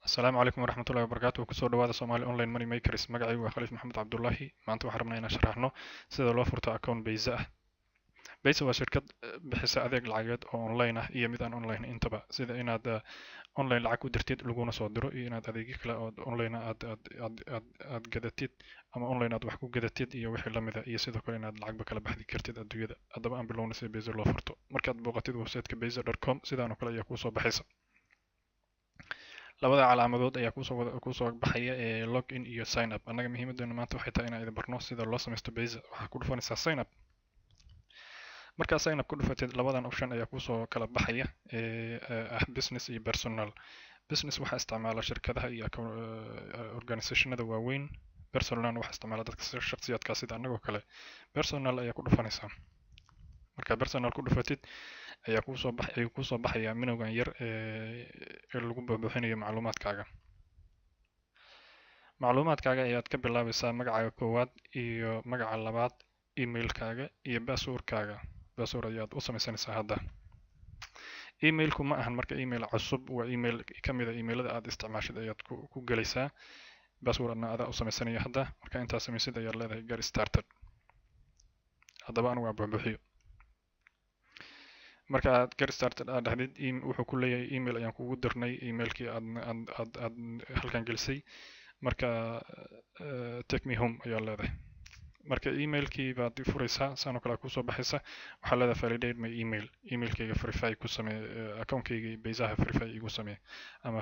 السلام عليكم ورحمة الله وبركاته kusoo dhawaada Somali Online Money Makers magacaygu waa Khaliif Maxamed Cabdullaahi maanta waxaan rabnaa inaan sharaxno sida loo furto account Baysa ah Baysa waa shirkad bixisa adeeg lacageed oo online ah iyo mid aan online intaba sida inaad online lacag u dirtid laguna soo diro iyo inaad adeegyo kale oo online aad gadatid ama online aad wax ku gadatid iyo wixii la mid ah iyo sidoo kale inaad lacagba kala baxdi kartid adduunyada haddaba aan bilowna sida Baysa loo furto markaad booqatid website-ka baysa.com sidaan oo kale ayaa kuu soo baxaysa labada calaamadood ayaa kusoo baxaya ee login iyo sign up annaga muhiimadeena maanta waxay tahay inaan idin barno sida loo samaysto Baysa waxaa ku dhufanaysaa sign up markaa sign up ku dhufatid labadan option ayaa kusoo kala baxaya ah business iyo personal business waxaa isticmaala shirkadaha iyo organizationada waaweyn personalna waxaa isticmaala dadka shakhsiyaadka sida annagoo kale personal ayaa ku dhufanaysaa marka personal ku dhufatid ayaa kusoo baxaya minowgan yar ee lagu buuxinayo macluumaadkaaga ayaad ka bilaabaysaa magacaaga koowaad iyo magaca labaad emailkaaga iyo passwordkaaga password ayaad u samaysanaysaa hadda emailku ma ahan marka email cusub waa email kamid ah emailada aad isticmaashid ayaad ku galaysaa passwordna adaa u samaysanaya hadda marka intaad samaysid ayaad leedahay get started haddaba anigu waa buuxiyo marka aad get started aad dhahdid wuxuu ku leeyahay email ayaan kugu dirnay emailkii aad halkan gelisay marka take me home ayaa leedahay marka emailkii baad furaysaa saan oo kale kusoo baxaysa waxaa leedahay validate my emailkayga verify ku samee account-kayga Baysaha verify igu samee ama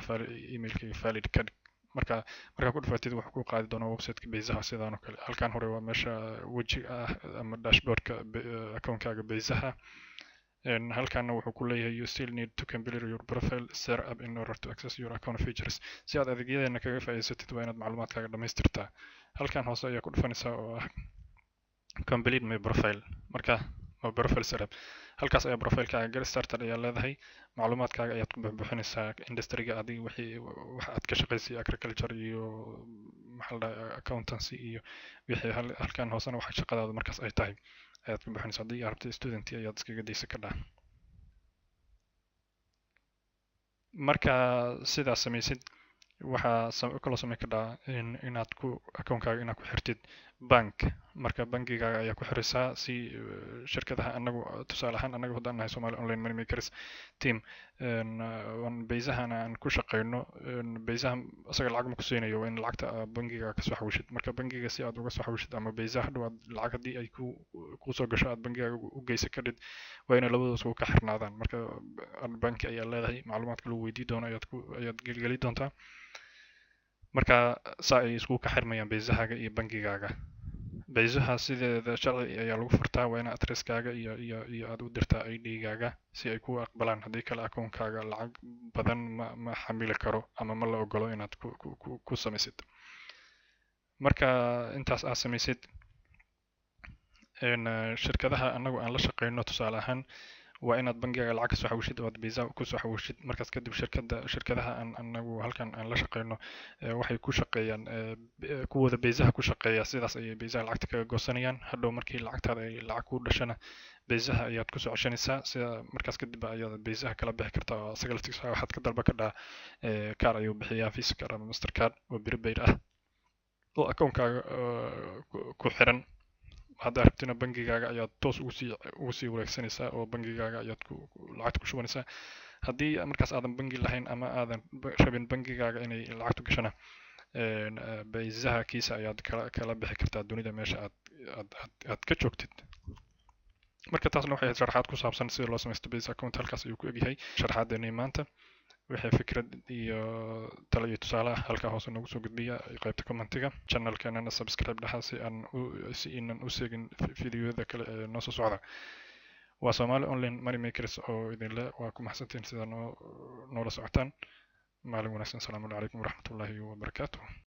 emailkayga valid ka dhig markaa ku dhufatid wax ku qaadi doona website-ka Baysaha sidaan oo kale halkan hore waa meesha wejiga ah ama dashboard-ka account-kaaga Baysaha halkaana wuxuu ku leeyahay you still need to complete your profile set up in order to access your account features si aad adeegyadeena kaga faa'iidaysatid waa inaad macluumaadkaaga dhamaystirtaa halkan hoose ayaa ku dhufanaysaa oo ah complete my profile marka waa profile setup halkaas ayaa profilekaaga get started ayaa leedahay macluumaadkaaga ayaad ku buuxinaysaa industry-ga adiga wax aad ka shaqaysay agriculture iyo maxaa la dhahaa accountancy iyo wixii halkan hoosena waxa shaqadaadu markaas ay tahay ayaad ku buuxinaysaa haddii aad rabto student ayaad iskaga daysa ka dhaa marka sidaas samaysid waxaa kaloo samayn kadhaa inaad account-kaaga inaad ku xirtid bank marka bankigaaga ayaa ku xiraysaa si shirkadaha anagu tusaale ahaan anagu haddaan nahay Somali Online Money Makers team Baysahana aan ku shaqeyno Baysaha asaga lacag ma ku siinayo waa in lacagta bankigaaga ka soo xawishid marka bankiga si aad uga soo xawishid ama Baysaha hadhow aad lacag haddii ay ku soo gasho aad bankigaaga u geysa kadhid waa inay labadooda ku xirnaadaan marka banki ayaa leedahay macluumaadka lagu weydii doono ayaad gelgeli doontaa marka saa ay isku ka xirmayaan Baysahaaga iyo bankigaaga Baysaha sideeda sharci ayaa lagu furtaa waa in addresskaaga iyo aad u dirtaa ID-gaaga si ay ku aqbalaan haddii kale account-kaaga lacag badan ma xamili karo ama ma la ogolo inaad ku samaysid marka intaas aad samaysid shirkadaha anagu aan la shaqeyno tusaale ahaan waa inaad bankigaaga lacag ka soo xawishid oo aad Baysa ku soo xawishid markaas kadib shirkadaha anagu halkan aan la shaqeyno waxay ku shaqeeyaan kuwooda Baysaha ku shaqeeya sidaas ayay Baysaha lacagta kaga goosanayaan hadhow markii lacagtaada ay lacag ku dhashana Baysaha ayaad ku soo ceshanaysaa sida markaas kadib ayaad Baysaha kala bixi kartaa oo asaga laftiisa waxaad ka dalba ka dhaa kaar ayuu bixiyaa Visa card ama Mastercard oo prepaid ah oo account-kaaga ku xiran hadda rabtina bankigaaga ayaad toos ugu sii wareegsanaysaa oo bankigaaga ayaad lacagta ku shubanaysaa haddii markaas aadan bangi lahayn ama aadan rabin bankigaaga inay lacagtu gashana Baysaha kiisa ayaad kala bixi kartaa dunida meesha aad ka joogtid marka taasna waxay sharaxaad ku saabsan sida loo samaysto Baysa account halkaas ayuu ku egyahay sharaxaadeenii maanta wixii fikrad iyo talo iyo tusaale ah halkaa hoose noogu soo gudbiya qaybta commentiga channelkeenana subscribe dhaha si inan u seegin fiidiyoyada kale ee noo soo socda waa Somali Online Money Makers oo idinle waa ku mahadsantiin sida noola socotaan maalin wanaagsan asalaamu calaykum waraxmatullaahi wabarakaatuh